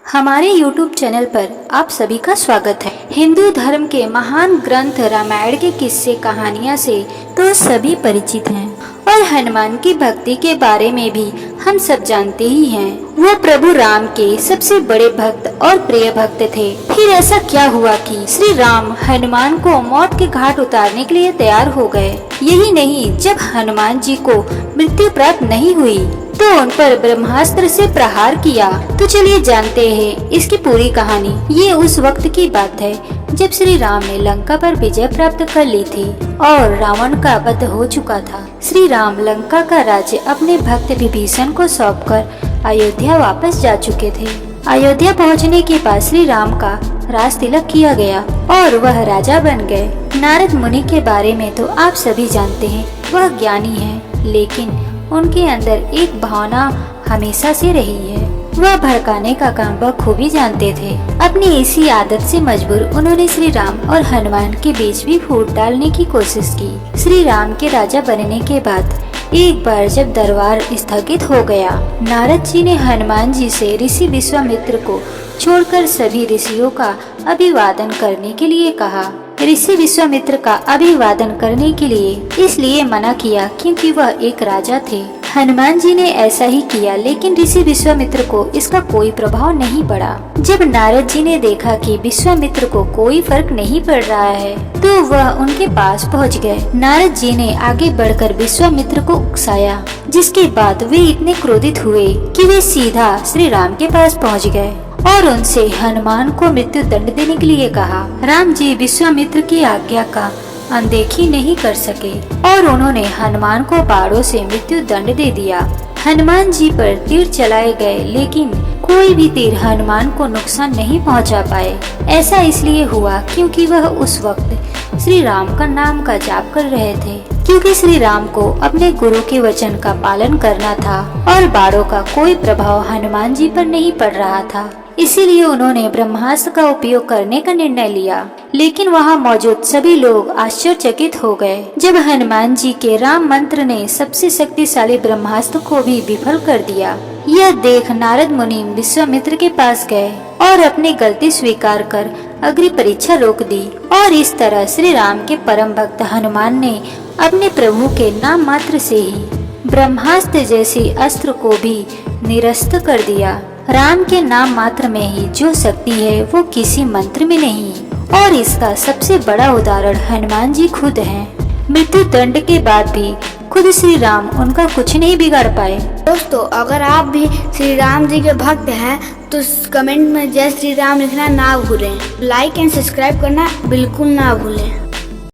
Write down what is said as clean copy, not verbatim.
हमारे YouTube channel पर आप सभी का स्वागत है। हिंदू धर्म के महान ग्रंथ रामायण के किस्से कहानियाँ से तो सभी परिचित हैं और हनुमान की भक्ति के बारे में भी हम सब जानते ही हैं। वो प्रभु राम के सबसे बड़े भक्त और प्रिय भक्त थे। फिर ऐसा क्या हुआ कि श्री राम हनुमान को मौत के घाट उतारने के लिए तैयार हो गए। यही नहीं, जब हनुमान जी को मृत्यु प्राप्त नहीं हुई तो उन पर ब्रह्मास्त्र से प्रहार किया। तो चलिए जानते हैं इसकी पूरी कहानी। ये उस वक्त की बात है जब श्री राम ने लंका पर विजय प्राप्त कर ली थी और रावण का वध हो चुका था। श्री राम लंका का राज्य अपने भक्त विभीषण को सौंपकर अयोध्या वापस जा चुके थे। अयोध्या पहुंचने के बाद श्री राम का राज तिलक किया गया और वह राजा बन गए। नारद मुनि के बारे में तो आप सभी जानते हैं, वह ज्ञानी है, लेकिन उनके अंदर एक भावना हमेशा से रही है। वह भड़काने का काम बखूबी जानते थे। अपनी इसी आदत से मजबूर उन्होंने श्री राम और हनुमान के बीच भी फूट डालने की कोशिश की। श्री राम के राजा बनने के बाद एक बार जब दरबार स्थगित हो गया, नारद जी ने हनुमान जी से ऋषि विश्वामित्र को छोड़कर सभी ऋषियों का अभिवादन करने के लिए कहा। ऋषि विश्वामित्र का अभिवादन करने के लिए इसलिए मना किया क्योंकि वह एक राजा थे। हनुमान जी ने ऐसा ही किया, लेकिन ऋषि विश्वामित्र को इसका कोई प्रभाव नहीं पड़ा। जब नारद जी ने देखा कि विश्वामित्र को कोई फर्क नहीं पड़ रहा है, तो वह उनके पास पहुंच गए। नारद जी ने आगे बढ़कर विश्वामित्र को उकसाया, जिसके बाद वे इतने क्रोधित हुए कि वे सीधा श्री राम के पास पहुंच गए और उनसे हनुमान को मृत्यु दंड देने के लिए कहा। राम जी विश्वामित्र की आज्ञा का अनदेखी नहीं कर सके और उन्होंने हनुमान को बाणों से मृत्यु दंड दे दिया। हनुमान जी पर तीर चलाए गए, लेकिन कोई भी तीर हनुमान को नुकसान नहीं पहुंचा पाए। ऐसा इसलिए हुआ क्योंकि वह उस वक्त श्री राम का नाम का जाप कर रहे थे। क्योंकि श्री राम को अपने गुरु के वचन का पालन करना था और बाणों का कोई प्रभाव हनुमान जी पर नहीं पड़ रहा था, इसीलिए उन्होंने ब्रह्मास्त्र का उपयोग करने का निर्णय लिया। लेकिन वहां मौजूद सभी लोग आश्चर्यचकित हो गए जब हनुमान जी के राम मंत्र ने सबसे शक्तिशाली ब्रह्मास्त्र को भी विफल कर दिया। यह देख नारद मुनि विश्वामित्र के पास गए और अपनी गलती स्वीकार कर अग्नि परीक्षा रोक दी और इस तरह श्री राम के परम भक्त हनुमान ने अपने प्रभु के नाम मात्र से ही ब्रह्मास्त्र जैसी अस्त्र को भी निरस्त कर दिया। राम के नाम मात्र में ही जो शक्ति है वो किसी मंत्र में नहीं, और इसका सबसे बड़ा उदाहरण हनुमान जी खुद हैं। मृत्यु दंड के बाद भी खुद श्री राम उनका कुछ नहीं बिगाड़ पाए। दोस्तों, अगर आप भी श्री राम जी के भक्त हैं तो कमेंट में जय श्री राम लिखना ना भूलें। लाइक एंड सब्सक्राइब करना बिल्कुल ना भूलें।